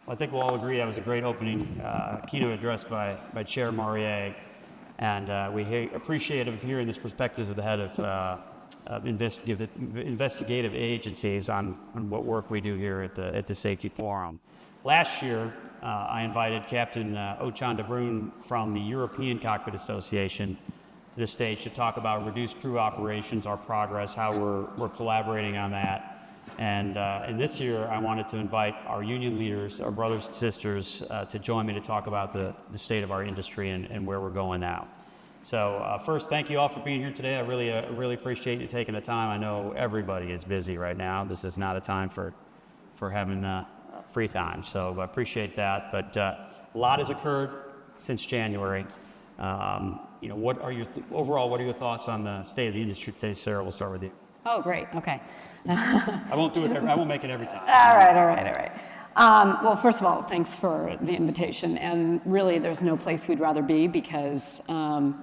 Well, I think we'll all agree that was a great opening keynote address by Chair Marier, and we appreciate hearing this perspectives of the head of investigative agencies on what work we do here at the Safety Forum. Last year, I invited Captain Ochan de Bruin from the European Cockpit Association to the stage to talk about reduced crew operations, our progress, how we're collaborating on that. And this year, I wanted to invite our union leaders, our brothers and sisters, to join me to talk about the state of our industry and where we're going now. So first, thank you all for being here today. I really appreciate you taking the time. I know everybody is busy right now. This is not a time for having free time, so I appreciate that. But a lot has occurred since January. What are your thoughts on the state of the industry today? Sarah, we'll start with you. Oh, great. Okay. I won't make it every time. All right. Well, first of all, thanks for the invitation. And really, there's no place we'd rather be because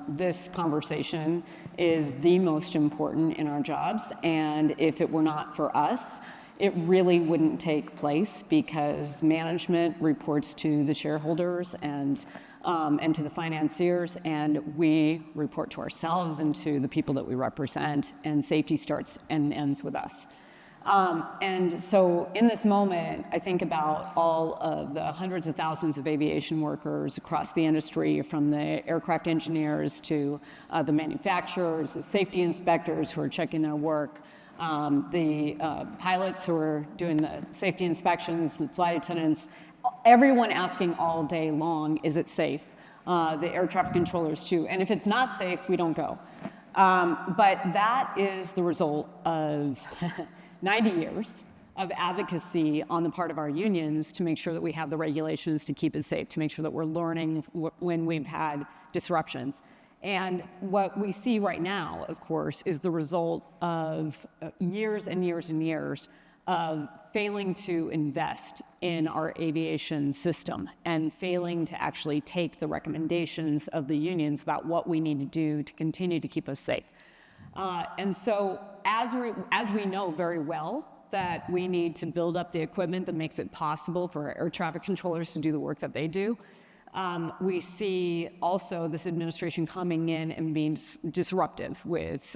this conversation is the most important in our jobs. And if it were not for us, it really wouldn't take place because management reports to the shareholders and to the financiers, and we report to ourselves and to the people that we represent, and safety starts and ends with us. And so in this moment, I think about all of the hundreds of thousands of aviation workers across the industry, from the aircraft engineers to the manufacturers, the safety inspectors who are checking their work, the pilots who are doing the safety inspections, the flight attendants, everyone asking all day long, is it safe? The air traffic controllers too. And if it's not safe, we don't go. But that is the result of 90 years of advocacy on the part of our unions to make sure that we have the regulations to keep it safe, to make sure that we're learning when we've had disruptions. And what we see right now, of course, is the result of years and years and years of failing to invest in our aviation system and failing to actually take the recommendations of the unions about what we need to do to continue to keep us safe. And so as we know very well that we need to build up the equipment that makes it possible for our air traffic controllers to do the work that they do, we see also this administration coming in and being disruptive with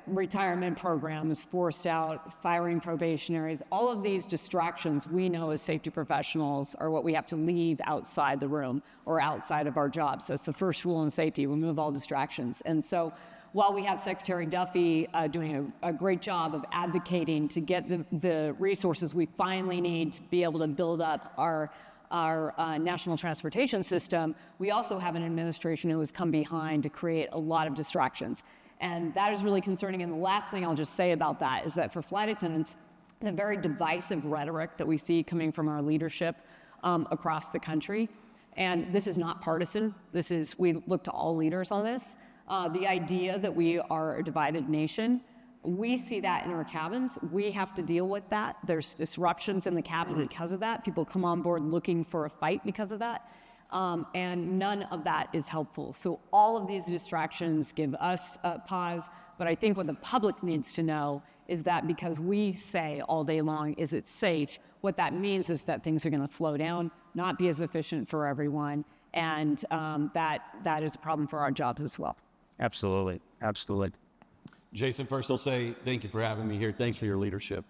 retirement programs, forced out, firing probationaries. All of these distractions we know as safety professionals are what we have to leave outside the room or outside of our jobs. That's the first rule in safety: remove all distractions. And so while we have Secretary Duffy doing a great job of advocating to get the resources we finally need to be able to build up our national transportation system, we also have an administration who has come behind to create a lot of distractions. And that is really concerning. And the last thing I'll just say about that is that for flight attendants, the very divisive rhetoric that we see coming from our leadership across the country, and this is not partisan, we look to all leaders on this, the idea that we are a divided nation, we see that in our cabins. We have to deal with that. There's disruptions in the cabin because of that. People come on board looking for a fight because of that. And none of that is helpful. So all of these distractions give us a pause, but I think what the public needs to know is that because we say all day long, is it safe, what that means is that things are going to slow down, not be as efficient for everyone, and that is a problem for our jobs as well. Absolutely. Jason, first I'll say thank you for having me here. Thanks for your leadership.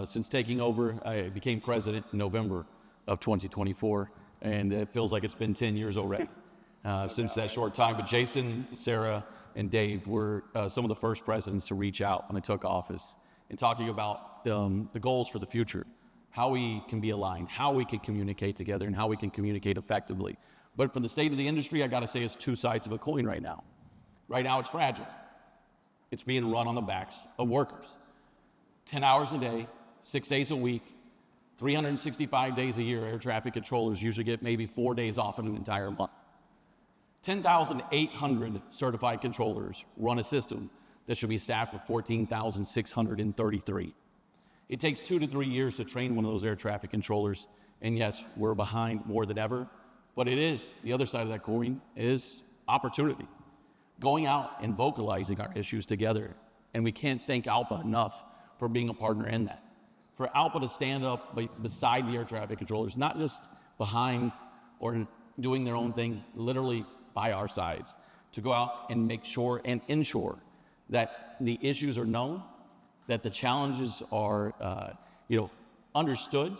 Since taking over, I became president in November of 2024. And it feels like it's been 10 years already since that short time. But Jason, Sara, and Dave were some of the first presidents to reach out when I took office and talking about the goals for the future, how we can be aligned, how we can communicate together, and how we can communicate effectively. But for the state of the industry, I got to say it's two sides of a coin right now. Right now, it's fragile. It's being run on the backs of workers. 10 hours a day, 6 days a week, 365 days a year, air traffic controllers usually get maybe 4 days off in an entire month. 10,800 certified controllers run a system that should be staffed with 14,633. It takes 2 to 3 years to train one of those air traffic controllers, and yes, we're behind more than ever, but it is, the other side of that coin is opportunity. Going out and vocalizing our issues together, and we can't thank Alpa enough for being a partner in that. for Alpa to stand up beside the air traffic controllers, not just behind or doing their own thing, literally by our sides, to go out and make sure and ensure that the issues are known, that the challenges are, understood,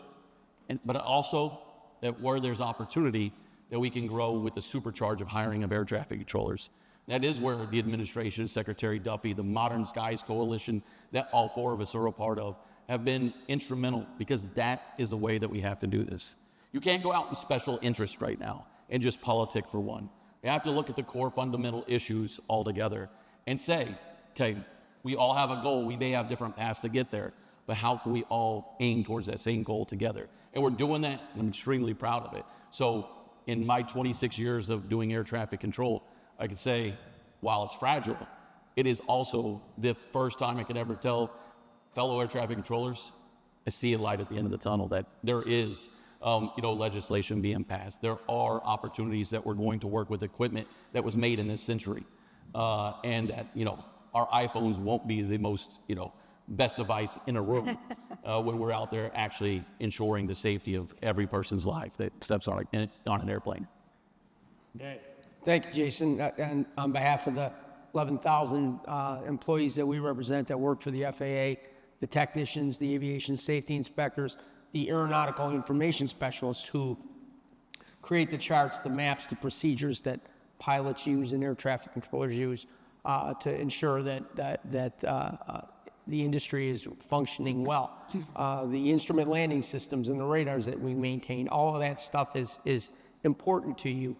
but also that where there's opportunity, that we can grow with the supercharge of hiring of air traffic controllers. That is where the administration, Secretary Duffy, the Modern Skies Coalition, that all four of us are a part of, have been instrumental, because that is the way that we have to do this. You can't go out in special interest right now and just politic for one. You have to look at the core fundamental issues altogether and say, okay, we all have a goal. We may have different paths to get there, but how can we all aim towards that same goal together? And we're doing that, and I'm extremely proud of it. So in my 26 years of doing air traffic control, I could say, while it's fragile, it is also the first time I could ever tell fellow air traffic controllers, I see a light at the end of the tunnel, that there is legislation being passed. There are opportunities that we're going to work with equipment that was made in this century. And that, our iPhones won't be the most, best device in a room when we're out there actually ensuring the safety of every person's life that steps on an airplane. Thank you, Jason. And on behalf of the 11,000 employees that we represent that work for the FAA, the technicians, the aviation safety inspectors, the aeronautical information specialists who create the charts, the maps, the procedures that pilots use and air traffic controllers use to ensure that the industry is functioning well. The instrument landing systems and the radars that we maintain, all of that stuff is important to you.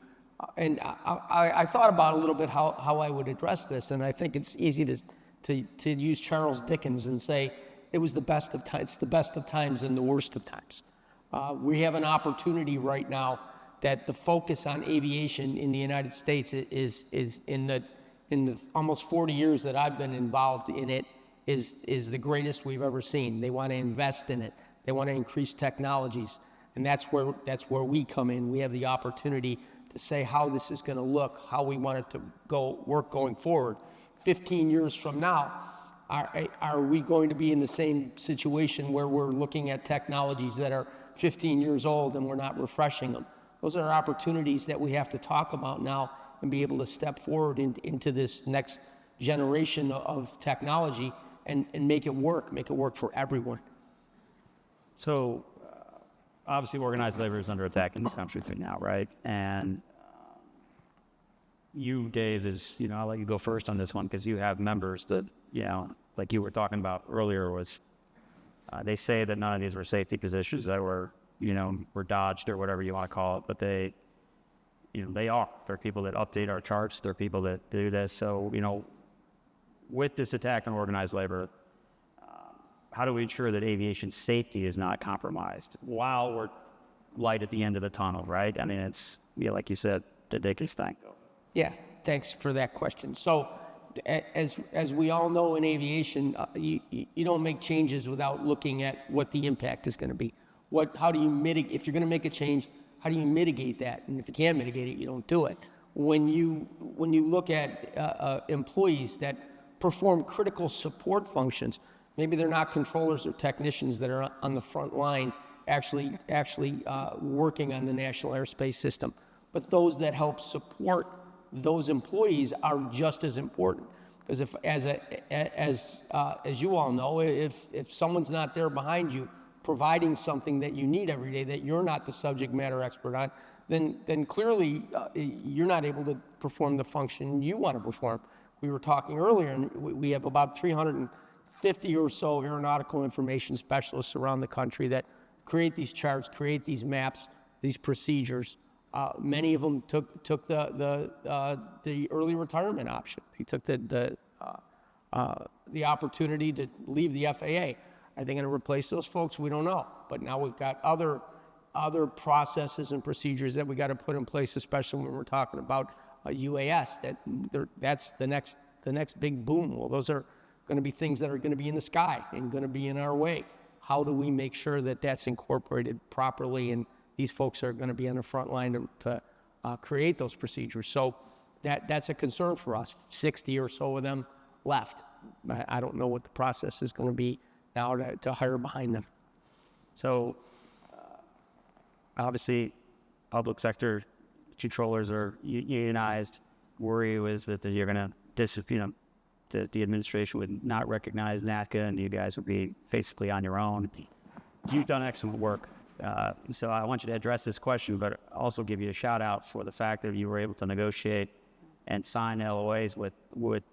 And I thought about a little bit how I would address this, and I think it's easy to use Charles Dickens and say it was the best of times. It's the best of times and the worst of times. We have an opportunity right now that the focus on aviation in the United States is in the almost 40 years that I've been involved in it is the greatest we've ever seen. They want to invest in it. They want to increase technologies, and that's where we come in. We have the opportunity to say how this is going to look, how we want it to work going forward. 15 years from now, are we going to be in the same situation where we're looking at technologies that are 15 years old and we're not refreshing them? Those are opportunities that we have to talk about now and be able to step forward into this next generation of technology and make it work for everyone. So, obviously, organized labor is under attack in this country right now, right? And you, Dave, I'll let you go first on this one because you have members that, like you were talking about earlier, they say that none of these were safety positions that were dodged or whatever you want to call it, but they are. They're people that update our charts. They're people that do this. So, with this attack on organized labor, how do we ensure that aviation safety is not compromised while we're light at the end of the tunnel, right? I mean, it's, like you said, the Dickens thing. Yeah, thanks for that question. So, as we all know in aviation, you don't make changes without looking at what the impact is going to be. How do you mitigate? If you're going to make a change, how do you mitigate that? And if you can't mitigate it, you don't do it. When you look at employees that perform critical support functions, maybe they're not controllers or technicians that are on the front line actually working on the national airspace system, but those that help support those employees are just as important. Because if, as you all know, if someone's not there behind you providing something that you need every day that you're not the subject matter expert on, then clearly you're not able to perform the function you want to perform. We were talking earlier, and we have about 350 or so aeronautical information specialists around the country that create these charts, create these maps, these procedures. Many of them took the early retirement option. They took the opportunity to leave the FAA. Are they going to replace those folks? We don't know. But now we've got other processes and procedures that we got to put in place, especially when we're talking about UAS. That's the next big boom. Well, those are going to be things that are going to be in the sky and going to be in our way. How do we make sure that that's incorporated properly, and these folks are going to be on the front line to create those procedures? So that's a concern for us. 60 or so of them left. I don't know what the process is going to be now to hire behind them. So obviously, public sector controllers are unionized. Worry was that you're going to, the administration would not recognize NATCA, and you guys would be basically on your own. You've done excellent work. So I want you to address this question, but also give you a shout out for the fact that you were able to negotiate and sign LOAs with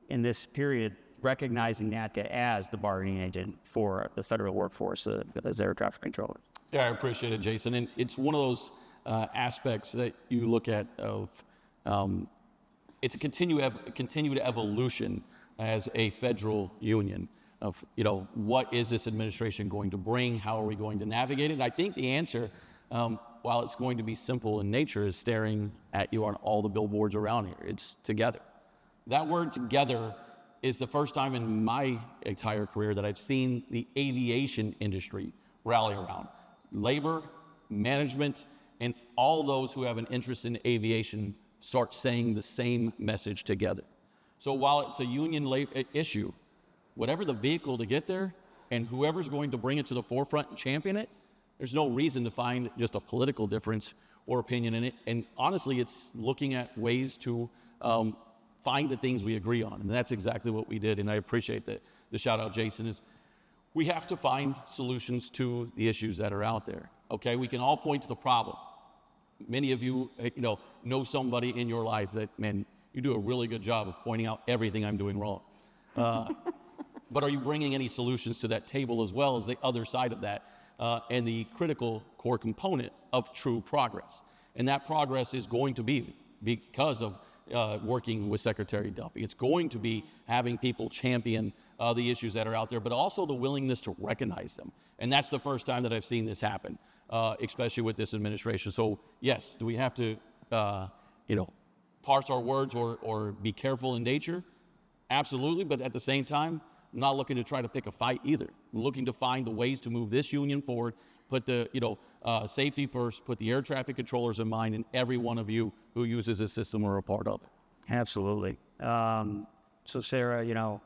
in this period, recognizing NATCA as the bargaining agent for the federal workforce as air traffic controllers. Yeah, I appreciate it, Jason. And it's one of those aspects that you look at of it's a continued evolution as a federal union of, what is this administration going to bring? How are we going to navigate it? And I think the answer, while it's going to be simple in nature, is staring at you on all the billboards around here. It's together. That word together is the first time in my entire career that I've seen the aviation industry rally around. Labor, management, and all those who have an interest in aviation start saying the same message together. So while it's a union issue, whatever the vehicle to get there, and whoever's going to bring it to the forefront and champion it, there's no reason to find just a political difference or opinion in it. And honestly, it's looking at ways to find the things we agree on. And that's exactly what we did. And I appreciate the shout out, Jason, is we have to find solutions to the issues that are out there. Okay, we can all point to the problem. Many of you, know somebody in your life that, man, you do a really good job of pointing out everything I'm doing wrong. But are you bringing any solutions to that table as well as the other side of that and the critical core component of true progress? And that progress is going to be because of working with Secretary Duffy. It's going to be having people champion the issues that are out there, but also the willingness to recognize them. And that's the first time that I've seen this happen, especially with this administration. So yes, do we have to, parse our words or be careful in nature? Absolutely, but at the same time, I'm not looking to try to pick a fight either. I'm looking to find the ways to move this union forward, put the safety first, put the air traffic controllers in mind, and every one of you who uses this system are a part of it. Absolutely. So Sarah, it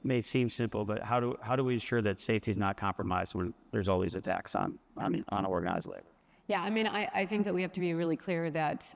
may seem simple, but how do we ensure that safety is not compromised when there's all these attacks on organized labor? Yeah, I think that we have to be really clear that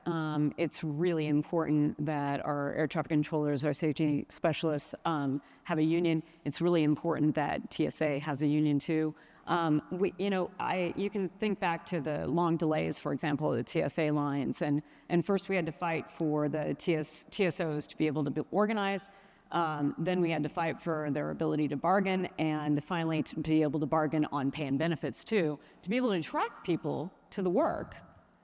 it's really important that our air traffic controllers, our safety specialists have a union. It's really important that TSA has a union too. You can think back to the long delays, for example, the TSA lines, and first we had to fight for the TSOs to be able to be organized. Then we had to fight for their ability to bargain, and finally to be able to bargain on pay and benefits too, to be able to attract people to the work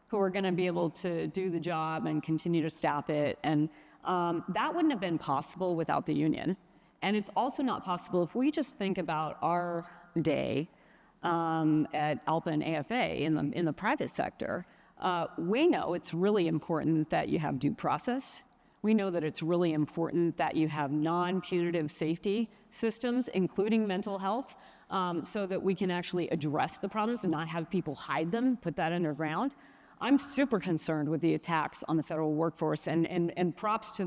who are going to be able to do the job and continue to staff it. And that wouldn't have been possible without the union. And it's also not possible if we just think about our day at Alpa and AFA in the private sector. We know it's really important that you have due process. We know that it's really important that you have non-punitive safety systems, including mental health, so that we can actually address the problems and not have people hide them, put that underground. I'm super concerned with the attacks on the federal workforce, and props to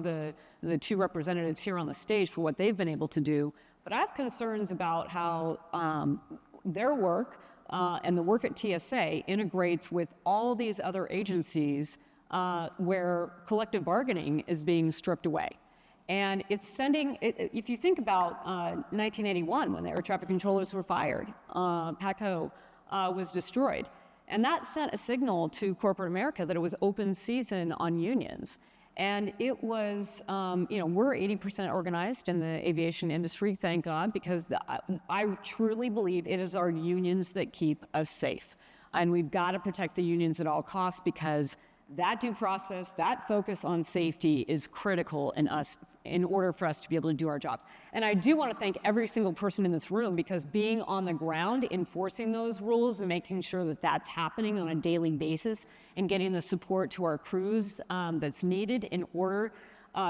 the two representatives here on the stage for what they've been able to do. But I have concerns about how their work and the work at TSA integrates with all these other agencies where collective bargaining is being stripped away. And it's sending, if you think about 1981, when the air traffic controllers were fired, PACO was destroyed. And that sent a signal to corporate America that it was open season on unions. And it was, we're 80% organized in the aviation industry, thank God, because I truly believe it is our unions that keep us safe. And we've got to protect the unions at all costs, because that due process, that focus on safety is critical in order for us to be able to do our jobs. And I do want to thank every single person in this room, because being on the ground, enforcing those rules and making sure that that's happening on a daily basis and getting the support to our crews that's needed in order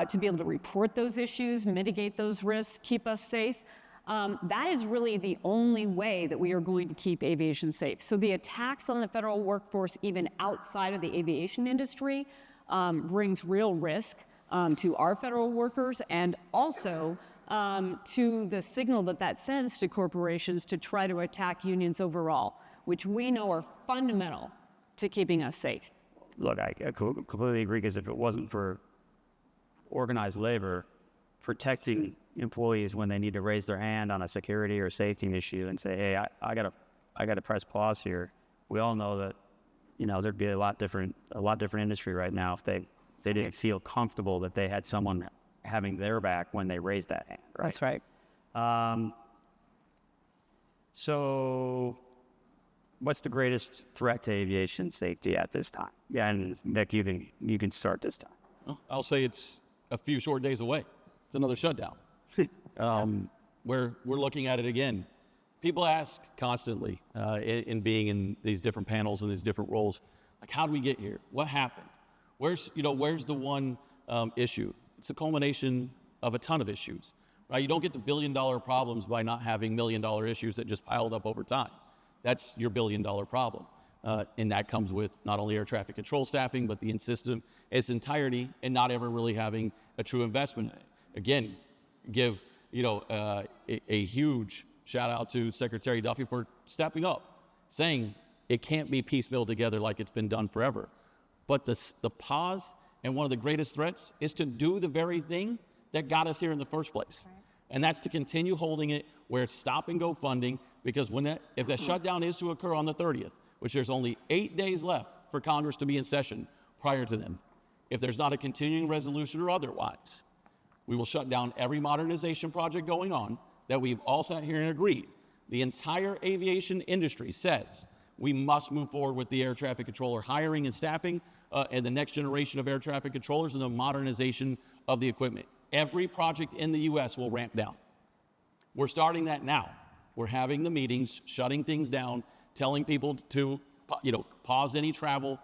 to be able to report those issues, mitigate those risks, keep us safe. That is really the only way that we are going to keep aviation safe. So the attacks on the federal workforce, even outside of the aviation industry, brings real risk to our federal workers, and also to the signal that that sends to corporations to try to attack unions overall, which we know are fundamental to keeping us safe. Look, I completely agree, because if it wasn't for organized labor protecting employees when they need to raise their hand on a security or safety issue and say, hey, I gotta press pause here, we all know that, there'd be a lot different industry right now if they didn't feel comfortable that they had someone having their back when they raised that hand. Right? That's right. So what's the greatest threat to aviation safety at this time? Yeah, and Nick, you can start this time. Well, I'll say it's a few short days away. It's another shutdown. We're looking at it again. People ask constantly in being in these different panels and these different roles, like, how do we get here? What happened? Where's the one issue? It's a culmination of a ton of issues, right? You don't get to billion-dollar problems by not having million-dollar issues that just piled up over time. That's your billion-dollar problem. And that comes with not only air traffic control staffing, but the system its entirety, and not ever really having a true investment in it. Again, give a huge shout out to Secretary Duffy for stepping up, saying it can't be piecemeal together like it's been done forever. But the pause, and one of the greatest threats, is to do the very thing that got us here in the first place. Right. And that's to continue holding it where it's stop and go funding, because if that shutdown is to occur on the 30th, which there's only 8 days left for Congress to be in session prior to then, if there's not a continuing resolution or otherwise, we will shut down every modernization project going on that we've all sat here and agreed. The entire aviation industry says we must move forward with the air traffic controller hiring and staffing, and the next generation of air traffic controllers, and the modernization of the equipment. Every project in the U.S. will ramp down. We're starting that now. We're having the meetings, shutting things down, telling people to pause any travel.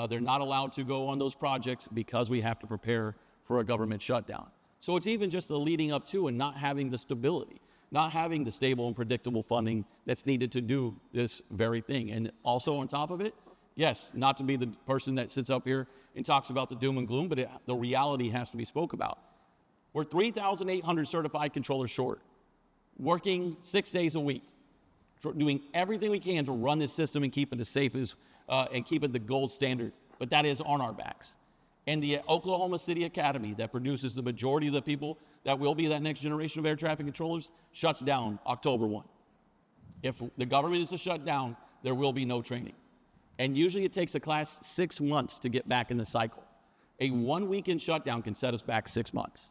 They're not allowed to go on those projects because we have to prepare for a government shutdown. So it's even just the leading up to and not having the stability, not having the stable and predictable funding that's needed to do this very thing. And also on top of it, yes, not to be the person that sits up here and talks about the doom and gloom, but the reality has to be spoke about. We're 3,800 certified controllers short, working 6 days a week, doing everything we can to run this system and keep it as safe as, and keep it the gold standard, but that is on our backs. And the Oklahoma City Academy that produces the majority of the people that will be that next generation of air traffic controllers shuts down October 1. If the government is to shut down, there will be no training. And usually it takes a class 6 months to get back in the cycle. A 1 weekend shutdown can set us back 6 months.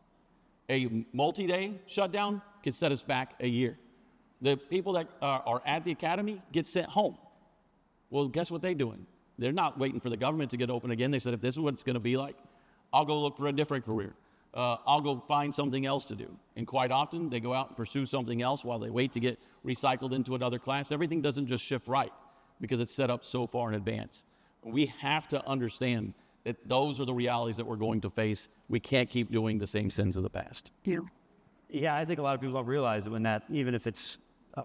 A multi-day shutdown can set us back a year. The people that are at the academy get sent home. Well, guess what they're doing? They're not waiting for the government to get open again. They said, if this is what it's going to be like, I'll go look for a different career. I'll go find something else to do. And quite often, they go out and pursue something else while they wait to get recycled into another class. Everything doesn't just shift right because it's set up so far in advance. We have to understand that those are the realities that we're going to face. We can't keep doing the same sins of the past. Yeah, I think a lot of people don't realize that even if it's a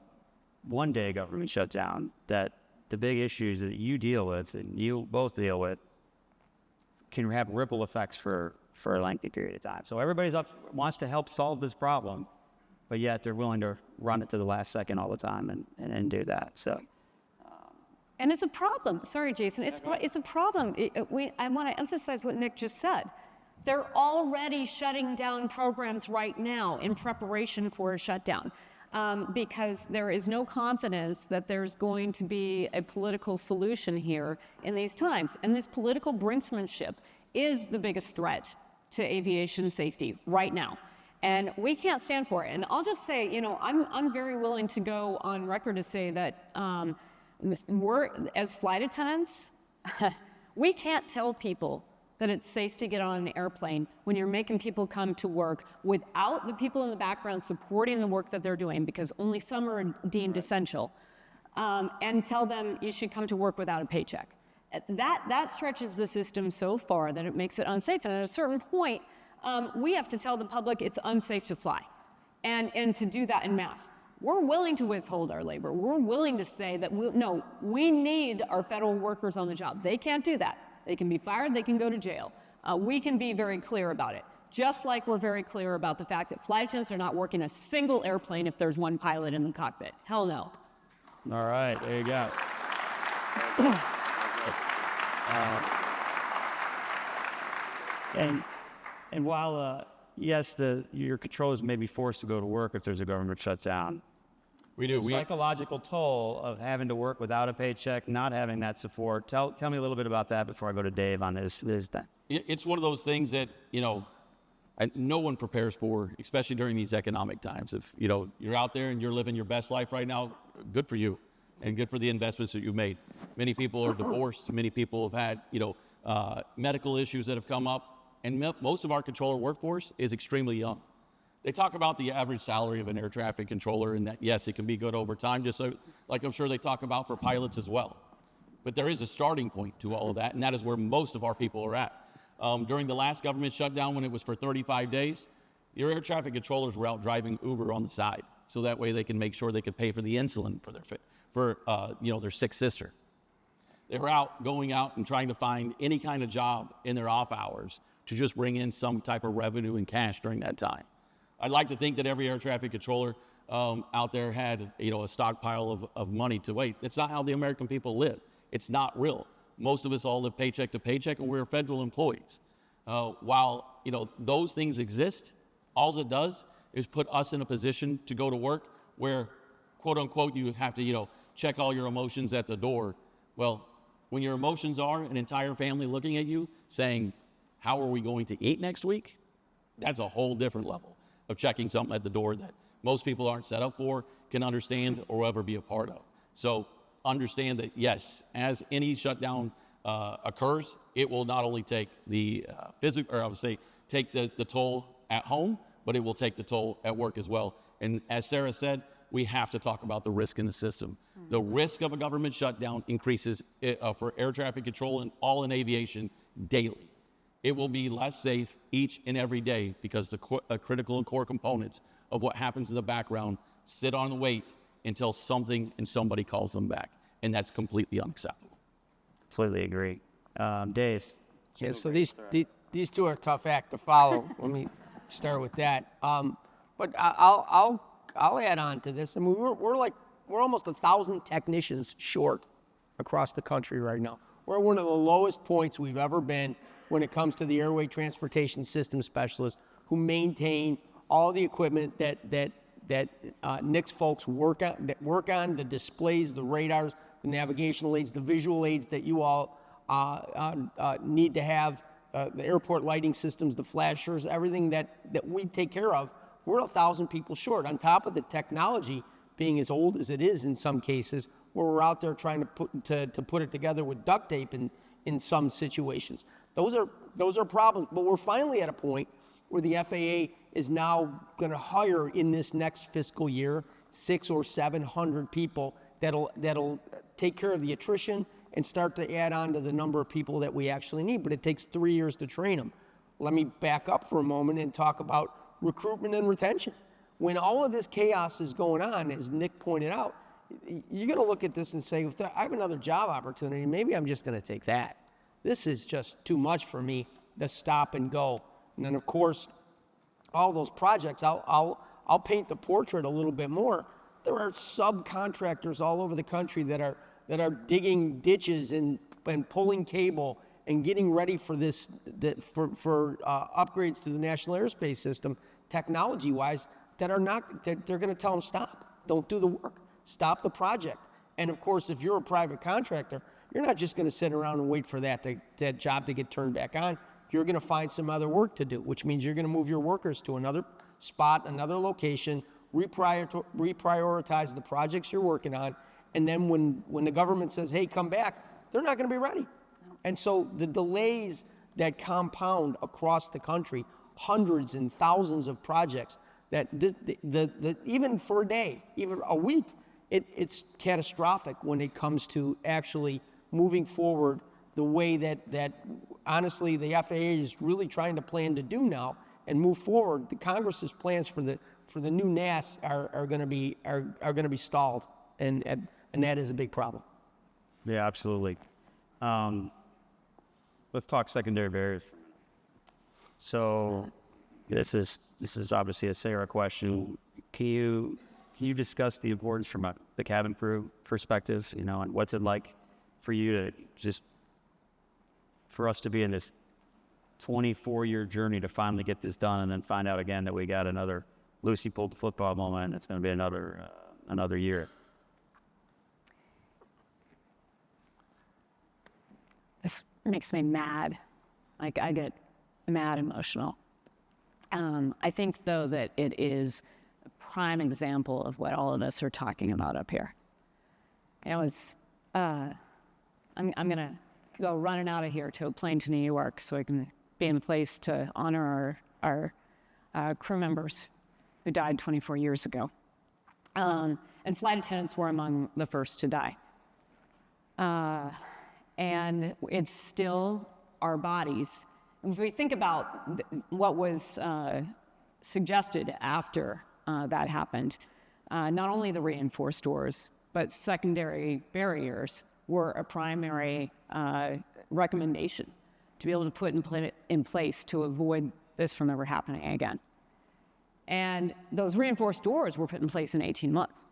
one-day government shutdown, that the big issues that you deal with and you both deal with can have ripple effects for a lengthy period of time. So everybody wants to help solve this problem, but yet they're willing to run it to the last second all the time and do that. So. And it's a problem. Sorry, Jason. It's a problem. I want to emphasize what Nick just said. They're already shutting down programs right now in preparation for a shutdown. Because there is no confidence that there's going to be a political solution here in these times. And this political brinksmanship is the biggest threat to aviation safety right now. And we can't stand for it. And I'll just say, I'm very willing to go on record to say that we're, as flight attendants, we can't tell people that it's safe to get on an airplane when you're making people come to work without the people in the background supporting the work that they're doing, because only some are deemed essential, and tell them you should come to work without a paycheck. That stretches the system so far that it makes it unsafe. And at a certain point, we have to tell the public it's unsafe to fly, and to do that en masse. We're willing to withhold our labor. We're willing to say that we need our federal workers on the job. They can't do that. They can be fired, they can go to jail. We can be very clear about it. Just like we're very clear about the fact that flight attendants are not working a single airplane if there's one pilot in the cockpit. Hell no. All right, there you go. And while yes, your controllers may be forced to go to work if there's a government shutdown, We do. the psychological toll of having to work without a paycheck, not having that support. Tell me a little bit about that before I go to Dave on this. It's one of those things that, no one prepares for, especially during these economic times. If, you're out there and you're living your best life right now, good for you and good for the investments that you've made. Many people are divorced. Many people have had, medical issues that have come up. And most of our controller workforce is extremely young. They talk about the average salary of an air traffic controller and that, yes, it can be good over time, just like I'm sure they talk about for pilots as well. But there is a starting point to all of that, and that is where most of our people are at. During the last government shutdown, when it was for 35 days, your air traffic controllers were out driving Uber on the side, so that way they can make sure they could pay for the insulin for their sick sister. They were going out and trying to find any kind of job in their off hours to just bring in some type of revenue and cash during that time. I'd like to think that every air traffic controller out there had a stockpile of money to wait. That's not how the American people live. It's not real. Most of us all live paycheck to paycheck, and we're federal employees. While those things exist, all it does is put us in a position to go to work where, quote unquote, you have to check all your emotions at the door. Well, when your emotions are an entire family looking at you saying, how are we going to eat next week? That's a whole different level of checking something at the door that most people aren't set up for, can understand, or ever be a part of. So understand that, yes, as any shutdown occurs, it will not only take the take the toll at home, but it will take the toll at work as well. And as Sara said, we have to talk about the risk in the system. The risk of a government shutdown increases for air traffic control and all in aviation daily. It will be less safe each and every day because the critical and core components of what happens in the background sit on the wait until something and somebody calls them back. And that's completely unacceptable. Completely agree. Dave. Yeah, so these two are a tough act to follow. Let me start with that. But I'll add on to this. I mean, we're almost 1,000 technicians short across the country right now. We're one of the lowest points we've ever been when it comes to the airway transportation system specialists who maintain all the equipment that NICS folks work on, the displays, the radars, the navigational aids, the visual aids that you all need to have, the airport lighting systems, the flashers, everything that we take care of. We're 1,000 people short, on top of the technology being as old as it is in some cases, where we're out there trying to put it together with duct tape in some situations. Those are problems, but we're finally at a point where the FAA is now going to hire in this next fiscal year 600 or 700 people that'll take care of the attrition and start to add on to the number of people that we actually need. But it takes 3 years to train them. Let me back up for a moment and talk about recruitment and retention. When all of this chaos is going on, as Nick pointed out, you're going to look at this and say, if I have another job opportunity, maybe I'm just going to take that. This is just too much for me to stop and go. And then, of course, all those projects, I'll paint the portrait a little bit more. There are subcontractors all over the country that are digging ditches and pulling cable and getting ready for this for upgrades to the national airspace system, technology-wise, that they're going to tell them stop, don't do the work, stop the project. And of course, if you're a private contractor, you're not just going to sit around and wait for that job to get turned back on. You're going to find some other work to do, which means you're going to move your workers to another spot, another location, reprioritize the projects you're working on, and then when the government says, hey, come back, they're not going to be ready. And so the delays that compound across the country, hundreds and thousands of projects, that even for a day, even a week, it's catastrophic when it comes to actually moving forward the way that honestly the FAA is really trying to plan to do now and move forward. The Congress's plans for the new NAS are going to be stalled, and that is a big problem. Yeah, absolutely. Let's talk secondary barriers for a minute. So this is obviously a Sara question. Can you discuss the importance from the cabin crew perspective, and what's it like for you to for us to be in this 24-year journey to finally get this done, and then find out again that we got another Lucy pulled the football moment, and it's going to be another year. This makes me mad. Like, I get mad emotional. I think, though, that it is a prime example of what all of us are talking about up here. I'm going to go running out of here to a plane to New York so I can be in a place to honor our crew members who died 24 years ago. And flight attendants were among the first to die. And it's still our bodies. If we think about what was suggested after that happened, not only the reinforced doors, but secondary barriers were a primary recommendation to be able to put in place to avoid this from ever happening again. And those reinforced doors were put in place in 18 months.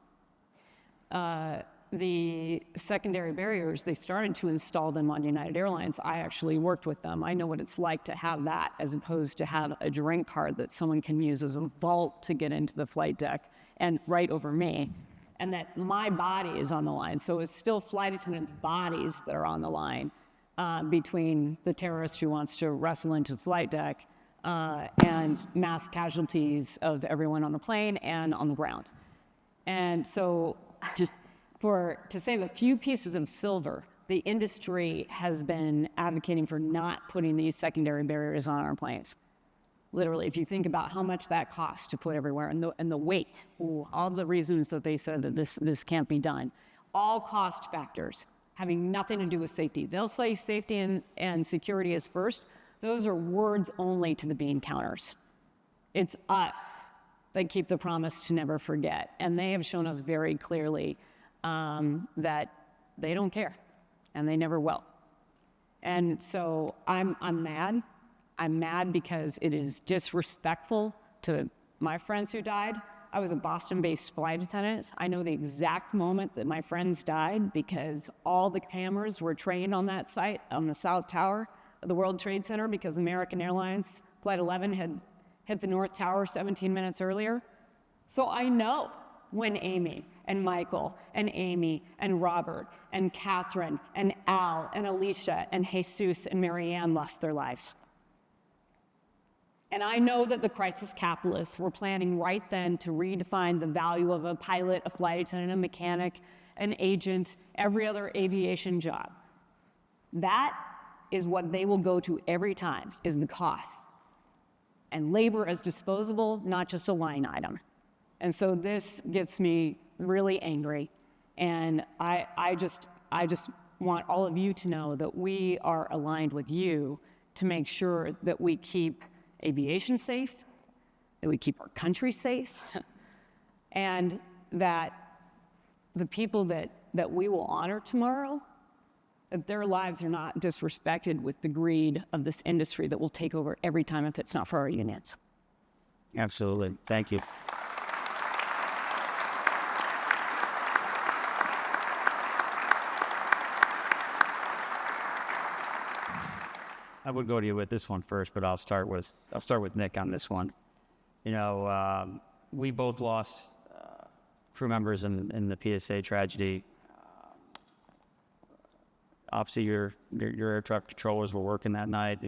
The secondary barriers, they started to install them on United Airlines. I actually worked with them. I know what it's like to have that as opposed to have a drink card that someone can use as a vault to get into the flight deck and right over me, and that my body is on the line. So it's still flight attendants' bodies that are on the line between the terrorist who wants to wrestle into the flight deck and mass casualties of everyone on the plane and on the ground. And so to save a few pieces of silver, the industry has been advocating for not putting these secondary barriers on our planes. Literally, if you think about how much that costs to put everywhere, and the weight, all the reasons that they said that this can't be done, all cost factors having nothing to do with safety. They'll say safety and security is first. Those are words only to the bean counters. It's us that keep the promise to never forget, and they have shown us very clearly that they don't care, and they never will. And so I'm mad. I'm mad because it is disrespectful to my friends who died. I was a Boston-based flight attendant. I know the exact moment that my friends died because all the cameras were trained on that site, on the South Tower of the World Trade Center, because American Airlines Flight 11 had hit the North Tower 17 minutes earlier. So I know when Amy and Michael and Amy and Robert and Catherine and Al and Alicia and Jesus and Marianne lost their lives. And I know that the crisis capitalists were planning right then to redefine the value of a pilot, a flight attendant, a mechanic, an agent, every other aviation job. That is what they will go to every time, is the costs. And labor as disposable, not just a line item. And so this gets me really angry. And I just want all of you to know that we are aligned with you to make sure that we keep aviation safe, that we keep our country safe, and that the people that we will honor tomorrow, that their lives are not disrespected with the greed of this industry that will take over every time if it's not for our unions. Absolutely. Thank you. I would go to you with this one first, but I'll start with Nick on this one. We both lost crew members in the PSA tragedy. Obviously, your air traffic controllers were working that night,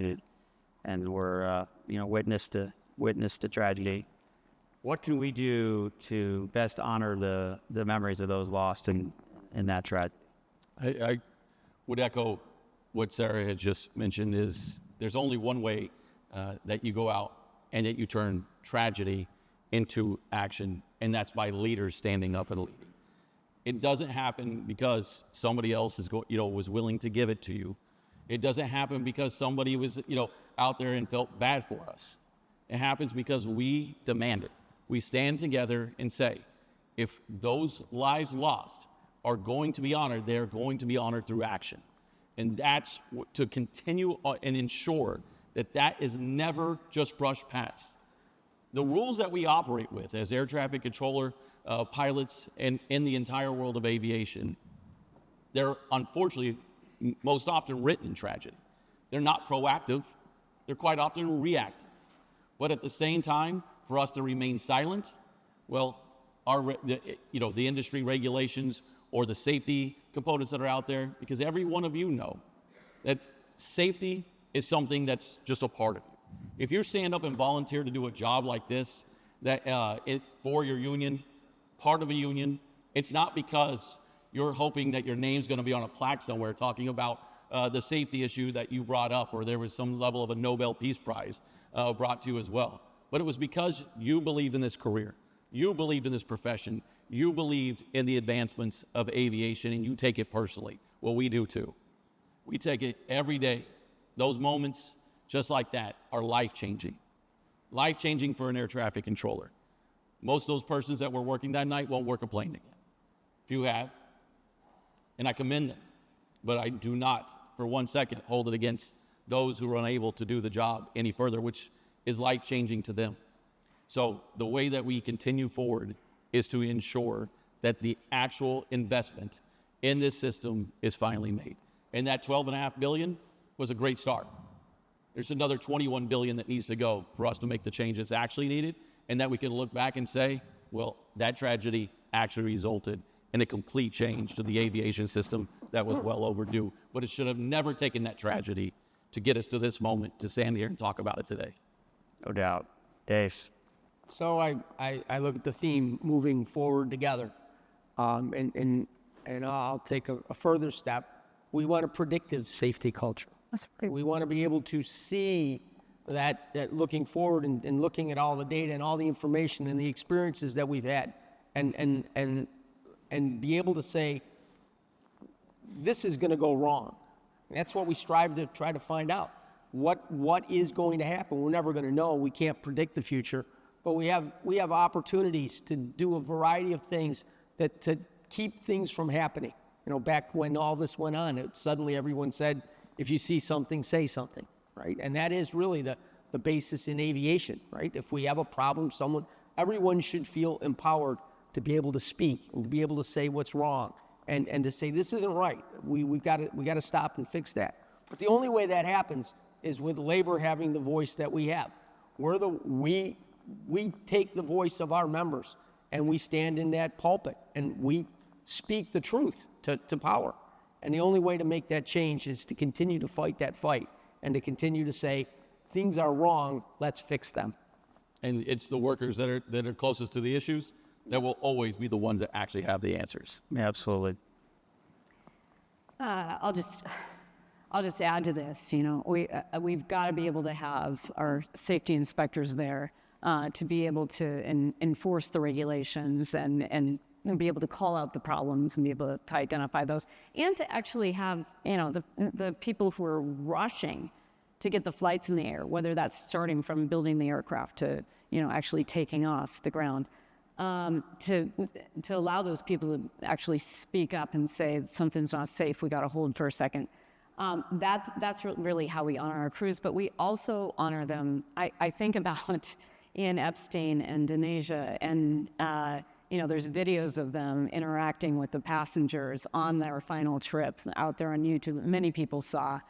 and were witness to tragedy. What can we do to best honor the memories of those lost in that tragedy? I would echo what Sara had just mentioned. Is there's only one way that you go out and that you turn tragedy into action, and that's by leaders standing up and leading. It doesn't happen because somebody else was willing to give it to you. It doesn't happen because somebody was out there and felt bad for us. It happens because we demand it. We stand together and say, if those lives lost are going to be honored, they're going to be honored through action. And that's to continue and ensure that is never just brushed past. the rules that we operate with as air traffic controller pilots and in the entire world of aviation, they're unfortunately most often written in tragedy. They're not proactive. They're quite often reactive. But at the same time, for us to remain silent, well, the industry regulations or the safety components that are out there, because every one of you know that safety is something that's just a part of you. If you stand up and volunteer to do a job like this, for your union, part of a union, it's not because you're hoping that your name's going to be on a plaque somewhere talking about the safety issue that you brought up, or there was some level of a Nobel Peace Prize brought to you as well. But it was because you believed in this career. You believed in this profession. You believed in the advancements of aviation, and you take it personally. Well, we do too. We take it every day. Those moments, just like that, are life-changing. Life-changing for an air traffic controller. Most of those persons that were working that night won't work a plane again. Few have, and I commend them. But I do not, for 1 second, hold it against those who are unable to do the job any further, which is life-changing to them. So the way that we continue forward is to ensure that the actual investment in this system is finally made. And that $12.5 billion was a great start. There's another $21 billion that needs to go for us to make the change that's actually needed, and that we can look back and say, well, that tragedy actually resulted in a complete change to the aviation system that was well overdue. But it should have never taken that tragedy to get us to this moment to stand here and talk about it today. No doubt. Dave. So I look at the theme moving forward together, and I'll take a further step. We want a predictive safety culture. That's great. We want to be able to see that looking forward and looking at all the data and all the information and the experiences that we've had, and be able to say, this is going to go wrong. And that's what we strive to try to find out. What is going to happen? We're never going to know. We can't predict the future, but we have opportunities to do a variety of things to keep things from happening. You know, back when all this went on, suddenly everyone said, if you see something, say something, right? And that is really the basis in aviation, right? If we have a problem, everyone should feel empowered to be able to speak and to be able to say what's wrong and to say, this isn't right. We got to stop and fix that. But the only way that happens is with labor having the voice that we have. We take the voice of our members and we stand in that pulpit and we speak the truth to power. And the only way to make that change is to continue to fight that fight and to continue to say, things are wrong, let's fix them. And it's the workers that are closest to the issues that will always be the ones that actually have the answers. Absolutely. I'll just add to this. You know, we've got to be able to have our safety inspectors there to be able to enforce the regulations and be able to call out the problems and be able to identify those, and to actually have, you know, the people who are rushing to get the flights in the air, whether that's starting from building the aircraft to, you know, actually taking off the ground, to allow those people to actually speak up and say something's not safe, we got to hold for a second. That's really how we honor our crews, but we also honor them. I think about Ian Epstein and Denasia, and you know, there's videos of them interacting with the passengers on their final trip out there on YouTube. Many people saw.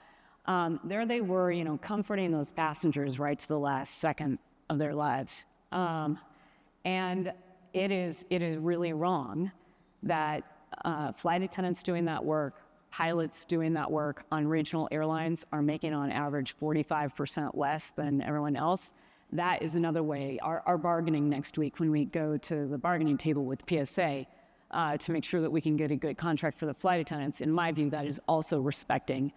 There they were, you know, comforting those passengers right to the last second of their lives. And it is really wrong that flight attendants doing that work, pilots doing that work on regional airlines are making on average 45% less than everyone else. That is another way, our bargaining next week when we go to the bargaining table with PSA to make sure that we can get a good contract for the flight attendants. In my view, that is also respecting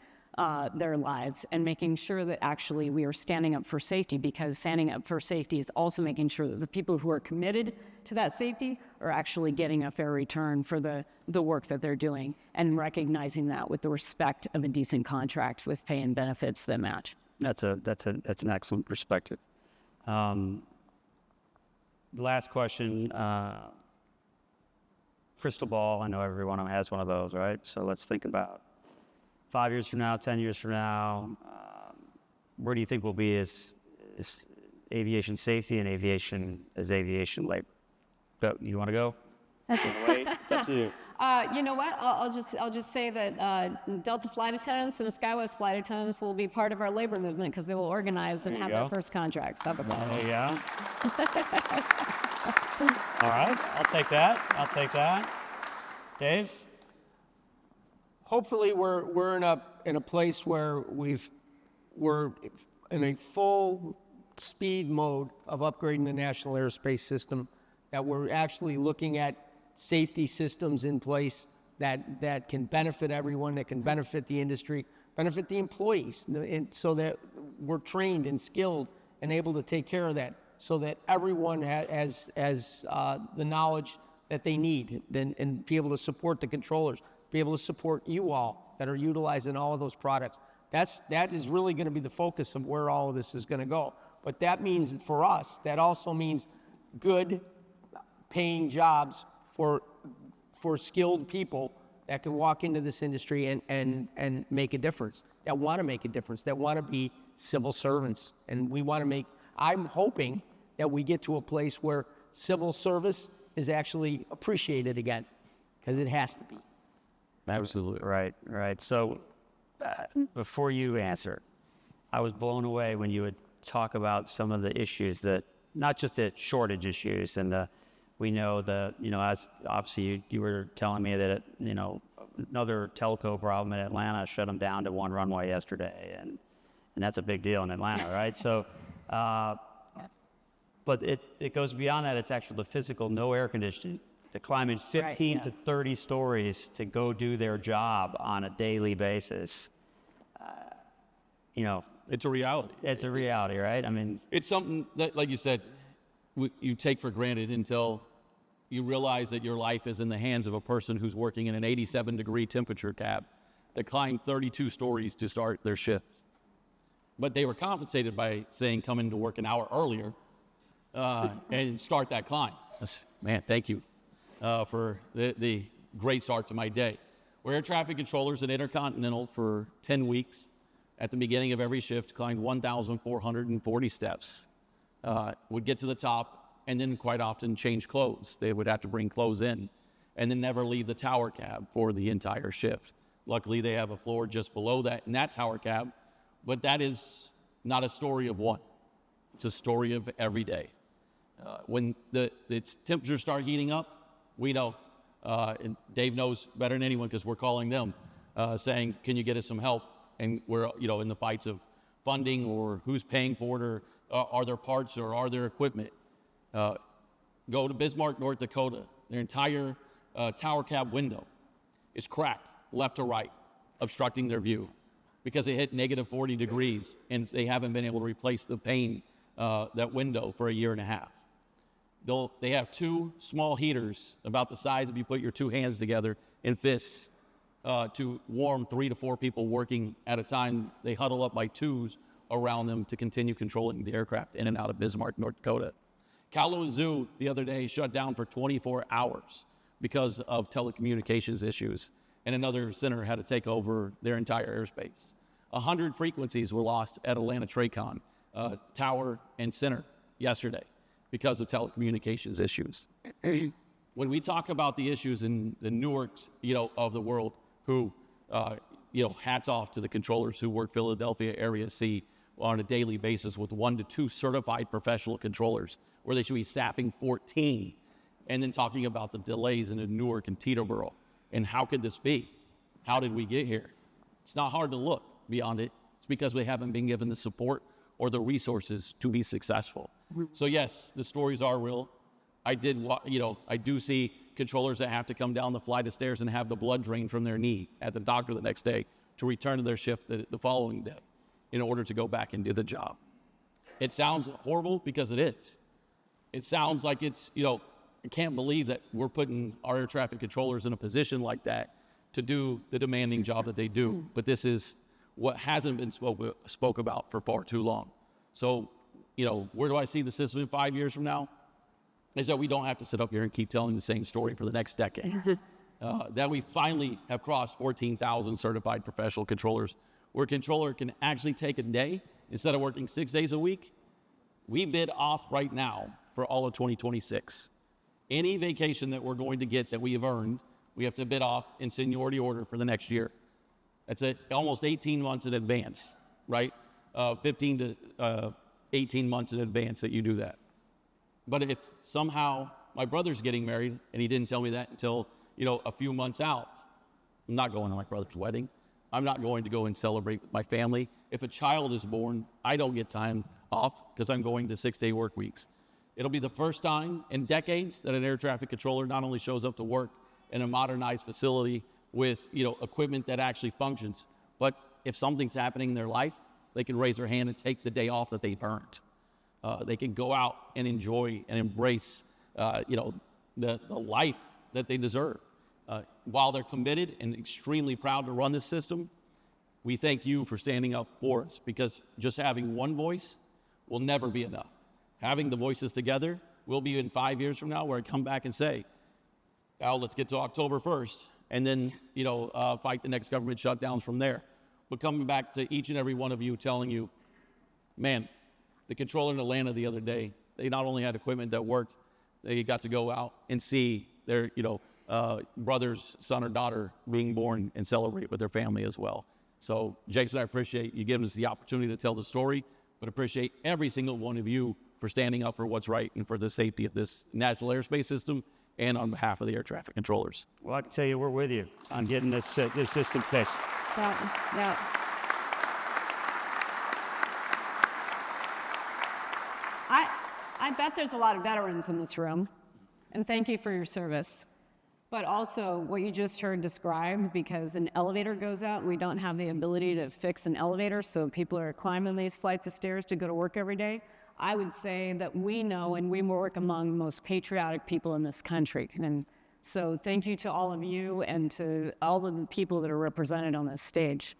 their lives and making sure that actually we are standing up for safety, because standing up for safety is also making sure that the people who are committed to that safety are actually getting a fair return for the work that they're doing, and recognizing that with the respect of a decent contract with pay and benefits that match. That's an excellent perspective. The last question, crystal ball. I know everyone has one of those, right? So let's think about 5 years from now, 10 years from now. Where do you think we'll be as aviation safety and aviation labor. So, you want to go? Wait, it's up to you. You know what? I'll just say that Delta flight attendants and SkyWest flight attendants will be part of our labor movement because they will organize and There have you their go. first contracts. How about that? There you go. All right, I'll take that. Dave? Hopefully, we're in a place where we're in a full speed mode of upgrading the national airspace system, that we're actually looking at safety systems in place that can benefit everyone, that can benefit the industry, benefit the employees, so that we're trained and skilled and able to take care of that, so that everyone has the knowledge that they need and be able to support the controllers, be able to support you all that are utilizing all of those products. That is really going to be the focus of where all of this is going to go. But that means for us, that also means good paying jobs for skilled people that can walk into this industry and make a difference, that want to make a difference, that want to be civil servants. And I'm hoping that we get to a place where civil service is actually appreciated again, because it has to be. Absolutely. Right. So, before you answer, I was blown away when you would talk about some of the issues that, not just the shortage issues, and we know as obviously you were telling me that, another telco problem in Atlanta shut them down to one runway yesterday, and that's a big deal in Atlanta, right? So, but it goes beyond that. It's actually the physical, no air conditioning, to climbing 15 to 30 stories to go do their job on a daily basis. It's a reality. It's a reality, right? I mean, It's something that, like you said, you take for granted until you realize that your life is in the hands of a person who's working in an 87-degree temperature cab that climbed 32 stories to start their shift. But they were compensated by saying, come into work an hour earlier and start that climb. Man, thank you for the great start to my day. We're air traffic controllers at Intercontinental for 10 weeks. At the beginning of every shift, climbed 1,440 steps. Would get to the top and then quite often change clothes. They would have to bring clothes in and then never leave the tower cab for the entire shift. Luckily, they have a floor just below that in that tower cab, but that is not a story of one. It's a story of every day. When the temperatures start heating up, we know, and Dave knows better than anyone because we're calling them, saying, can you get us some help? And we're, in the fights of funding or who's paying for it, or are there parts or are there equipment? Go to Bismarck, North Dakota. Their entire tower cab window is cracked left to right, obstructing their view because it hit negative 40 degrees and they haven't been able to replace the pane, that window, for a year and a half. They have two small heaters about the size if you put your two hands together in fists to warm 3 to 4 people working at a time. They huddle up by twos around them to continue controlling the aircraft in and out of Bismarck, North Dakota. Kalamazoo the other day shut down for 24 hours because of telecommunications issues, and another center had to take over their entire airspace. 100 frequencies were lost at Atlanta TRACON, tower and center yesterday because of telecommunications issues. When we talk about the issues in the Newarks, of the world, who, hats off to the controllers who work Philadelphia area C on a daily basis with 1 to 2 certified professional controllers, where they should be staffing 14, and then talking about the delays in Newark and Teterboro. And how could this be? How did we get here? It's not hard to look beyond it. It's because we haven't been given the support or the resources to be successful. So yes, the stories are real. I do see controllers that have to come down the flight of stairs and have the blood drained from their knee at the doctor the next day to return to their shift the following day in order to go back and do the job. It sounds horrible because it is. It sounds like it's, I can't believe that we're putting our air traffic controllers in a position like that to do the demanding job that they do. But this is what hasn't been spoke about for far too long. So, where do I see the system in 5 years from now? Is that we don't have to sit up here and keep telling the same story for the next decade. That we finally have crossed 14,000 certified professional controllers, where a controller can actually take a day, instead of working 6 days a week, We bid off right now for all of 2026. Any vacation that we're going to get that we have earned, we have to bid off in seniority order for the next year. That's almost 18 months in advance, right? 15 to 18 months in advance that you do that. But if somehow my brother's getting married and he didn't tell me that until, a few months out, I'm not going to my brother's wedding. I'm not going to go and celebrate with my family. If a child is born, I don't get time off because I'm going to 6-day work weeks. It'll be the first time in decades that an air traffic controller not only shows up to work in a modernized facility with, equipment that actually functions, but if something's happening in their life, they can raise their hand and take the day off that they've earned. They can go out and enjoy and embrace, the life that they deserve. While they're committed and extremely proud to run this system, we thank you for standing up for us, because just having one voice will never be enough. Having the voices together, we'll be in 5 years from now where I come back and say, Al, let's get to October 1st, and then, fight the next government shutdowns from there. But coming back to each and every one of you telling you, man, the controller in Atlanta the other day, they not only had equipment that worked, they got to go out and see their, brother's son or daughter being born and celebrate with their family as well. So, Jason, I appreciate you giving us the opportunity to tell the story, but appreciate every single one of you for standing up for what's right and for the safety of this national airspace system and on behalf of the air traffic controllers. Well, I can tell you we're with you on getting this system fixed. Yeah. I bet there's a lot of veterans in this room, and thank you for your service. But also what you just heard described, because an elevator goes out and we don't have the ability to fix an elevator, so people are climbing these flights of stairs to go to work every day. I would say that we know and we work among the most patriotic people in this country. And so thank you to all of you and to all of the people that are represented on this stage.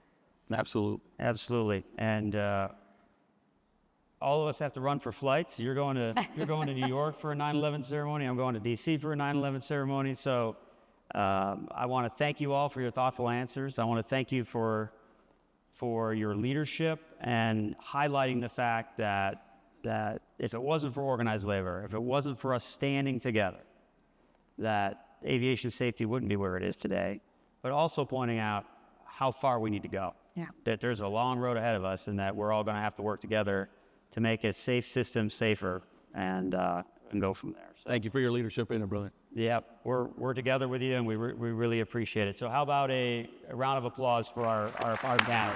Absolutely. Absolutely. And all of us have to run for flights. You're going to New York for a 9/11 ceremony. I'm going to D.C. for a 9/11 ceremony. So I want to thank you all for your thoughtful answers. I want to thank you for your leadership and highlighting the fact that if it wasn't for organized labor, if it wasn't for us standing together, that aviation safety wouldn't be where it is today. But also pointing out how far we need to go. Yeah. That there's a long road ahead of us, and that we're all going to have to work together to make a safe system safer, and go from there. So, Thank you for your leadership in it, brother. yeah, we're together with you, and we really appreciate it. So how about a round of applause for our banner?